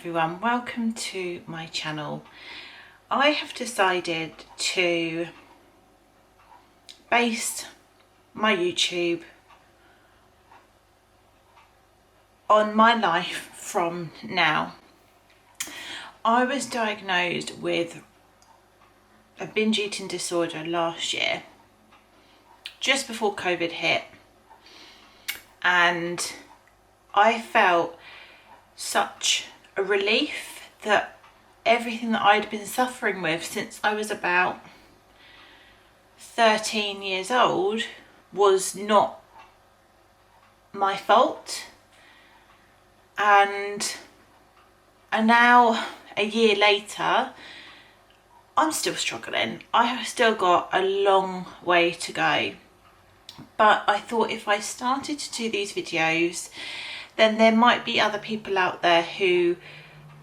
everyone, welcome to my channel. I have decided to base my YouTube on my life from now. I was diagnosed with a binge eating disorder last year, just before COVID hit, and I felt such a relief that everything that I'd been suffering with since I was about 13 years old was not my fault. And now, a year later, I'm still struggling. I have still got a long way to go. But I thought if I started to do these videos, then there might be other people out there who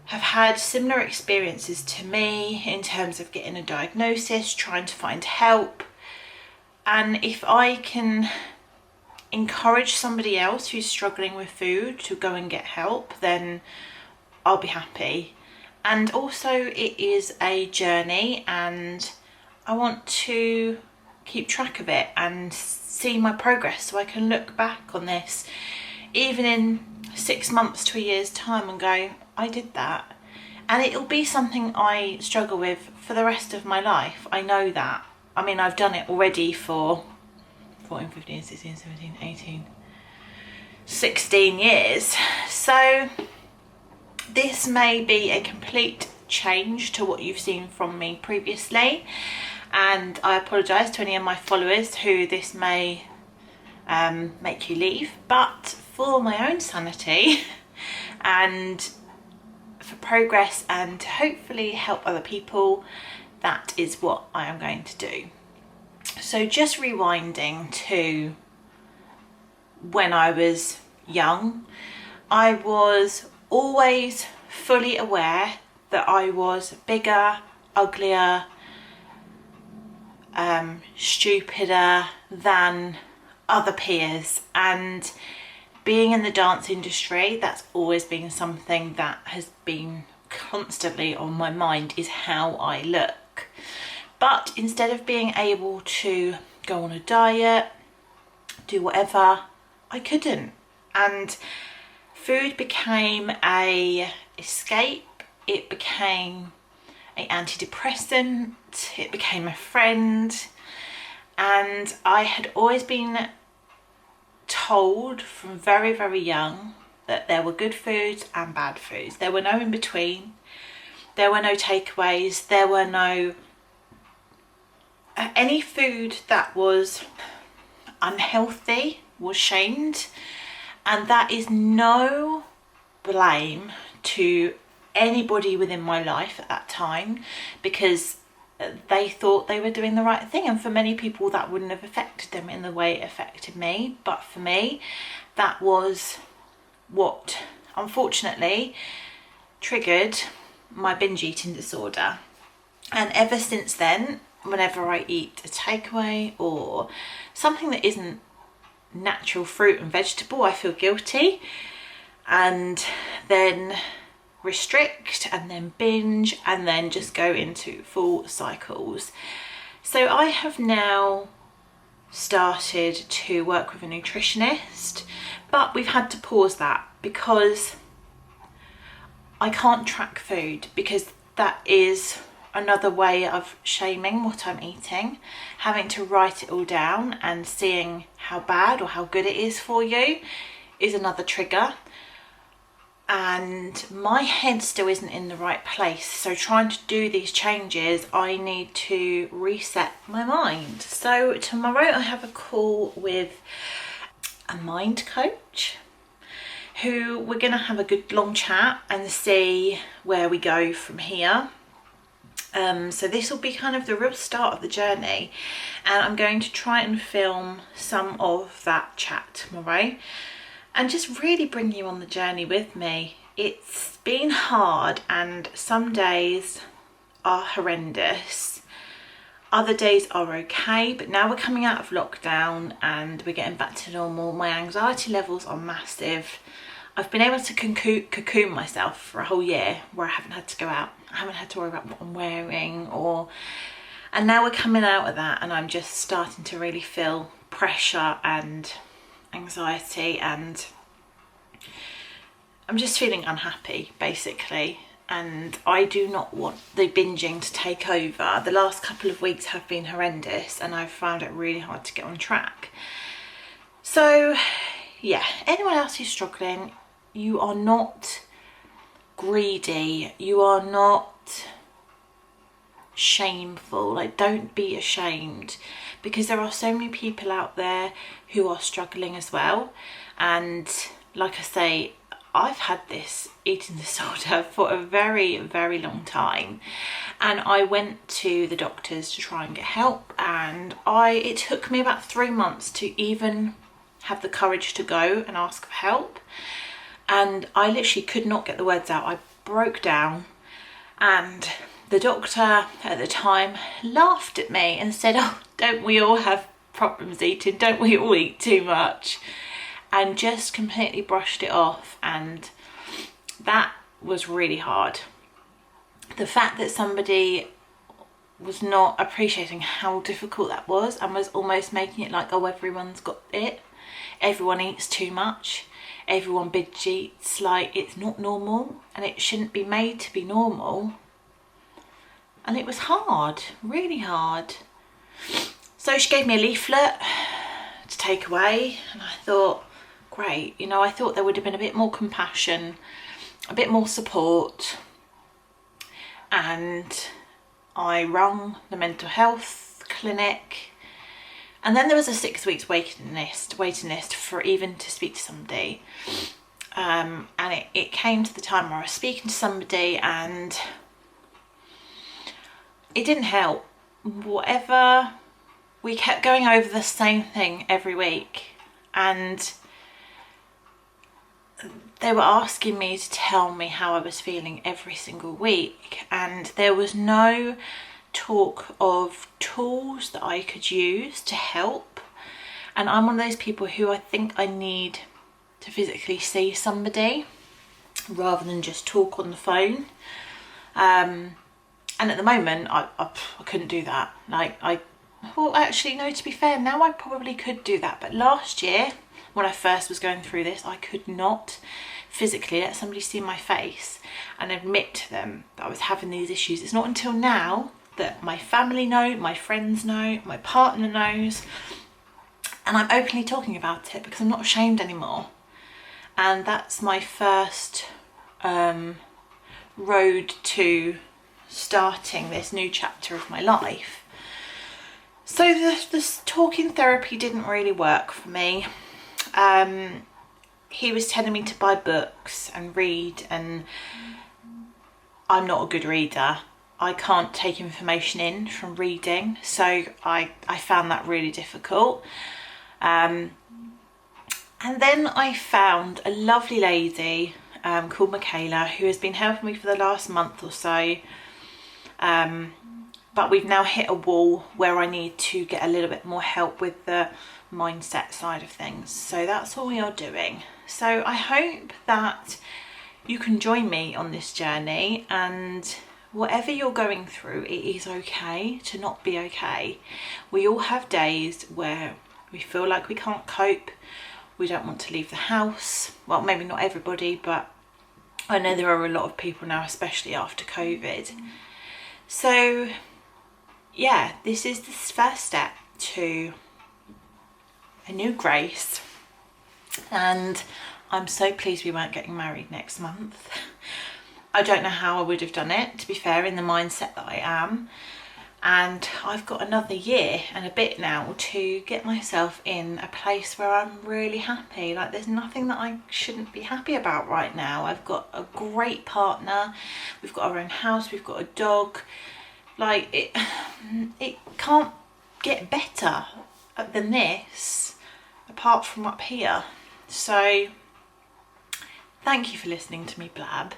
have had similar experiences to me in terms of getting a diagnosis, trying to find help. And if I can encourage somebody else who's struggling with food to go and get help, then I'll be happy. And also, it is a journey, and I want to keep track of it and see my progress, so I can look back on this even in 6 months to a year's time and go, I did that. And it'll be something I struggle with for the rest of my life. I know that. I mean, I've done it already for 14, 15, 16, 17, 18, 16 years. So this may be a complete change to what you've seen from me previously. And I apologise to any of my followers who this may make you leave, but for my own sanity and for progress and to hopefully help other people, that is what I am going to do. So just rewinding to when I was young, I was always fully aware that I was bigger, uglier, stupider than other peers. And being in the dance industry, that's always been something that has been constantly on my mind, is how I look. But instead of being able to go on a diet, do whatever, I couldn't. And food became a escape, it became an antidepressant, it became a friend. And I had always been told from very, very young that there were good foods and bad foods. There were no in between. There were no takeaways. There were no... any food that was unhealthy was shamed. And that is no blame to anybody within my life at that time, because they thought they were doing the right thing, and for many people that wouldn't have affected them in the way it affected me, but for me that was what unfortunately triggered my binge eating disorder. And ever since then, whenever I eat a takeaway or something that isn't natural fruit and vegetable, I feel guilty, and then restrict, and then binge, and then just go into full cycles. So I have now started to work with a nutritionist, but we've had to pause that because I can't track food, because that is another way of shaming what I'm eating. Having to write it all down and seeing how bad or how good it is for you is another trigger. And my head still isn't in the right place, so trying to do these changes, I need to reset my mind. So tomorrow I have a call with a mind coach who we're going to have a good long chat and see where we go from here. So this will be kind of the real start of the journey, and I'm going to try and film some of that chat tomorrow and just really bring you on the journey with me. It's been hard, and some days are horrendous. Other days are okay, but now we're coming out of lockdown and we're getting back to normal. My anxiety levels are massive. I've been able to cocoon myself for a whole year where I haven't had to go out. I haven't had to worry about what I'm wearing and now we're coming out of that, and I'm just starting to really feel pressure and anxiety, and I'm just feeling unhappy basically. And I do not want the binging to take over. The last couple of weeks have been horrendous and I've found it really hard to get on track. So yeah, anyone else who's struggling, you are not greedy, you are not shameful. Like, don't be ashamed, because there are so many people out there who are struggling as well. And like I say, I've had this eating disorder for a very, very long time, and I went to the doctors to try and get help, and it took me about 3 months to even have the courage to go and ask for help. And I literally could not get the words out. I broke down, and the doctor at the time laughed at me and said, "Oh, don't we all have problems eating? Don't we all eat too much?" And just completely brushed it off. And that was really hard. The fact that somebody was not appreciating how difficult that was and was almost making it like, oh, everyone's got it. Everyone eats too much. Everyone binge eats. Like, it's not normal and it shouldn't be made to be normal. And it was hard, really hard. So she gave me a leaflet to take away, and I thought, great, you know, I thought there would have been a bit more compassion, a bit more support. And I rang the mental health clinic, and then there was a 6 weeks waiting list for even to speak to somebody. And it came to the time where I was speaking to somebody and it didn't help. Whatever, we kept going over the same thing every week, and they were asking me to tell me how I was feeling every single week, and there was no talk of tools that I could use to help. And I'm one of those people who I think I need to physically see somebody rather than just talk on the phone. And at the moment I couldn't do that. Well, actually no, to be fair, now I probably could do that, but last year when I first was going through this, I could not physically let somebody see my face and admit to them that I was having these issues. It's not until now that my family know, my friends know, my partner knows, and I'm openly talking about it because I'm not ashamed anymore. And that's my first road to starting this new chapter of my life. So this talking therapy didn't really work for me. He was telling me to buy books and read, and I'm not a good reader. I can't take information in from reading, so I found that really difficult. And then I found a lovely lady called Michaela, who has been helping me for the last month or so. But we've now hit a wall where I need to get a little bit more help with the mindset side of things. So that's what we are doing. So I hope that you can join me on this journey, and whatever you're going through, it is okay to not be okay. We all have days where we feel like we can't cope. We don't want to leave the house. Well, maybe not everybody, but I know there are a lot of people now, especially after COVID. So yeah, this is the first step to a new Grace, and I'm so pleased we weren't getting married next month. I don't know how I would have done it, to be fair, in the mindset that I am. And I've got another year and a bit now to get myself in a place where I'm really happy. Like, there's nothing that I shouldn't be happy about right now. I've got a great partner, we've got our own house, we've got a dog. Like, it can't get better than this, apart from up here. So thank you for listening to me blab,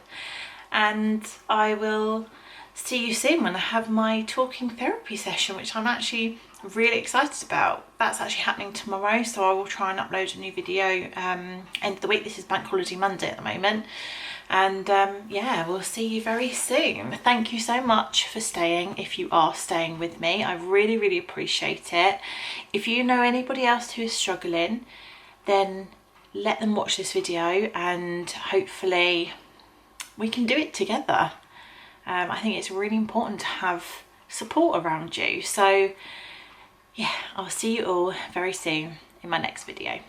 and I will see you soon when I have my talking therapy session, which I'm actually really excited about. That's actually happening tomorrow, so I will try and upload a new video end of the week. This is Bank Holiday Monday at the moment, and yeah, we'll see you very soon. Thank you so much for staying, if you are staying with me. I really appreciate it. If you know anybody else who is struggling, then let them watch this video and hopefully we can do it together. I think it's really important to have support around you. So yeah, I'll see you all very soon in my next video.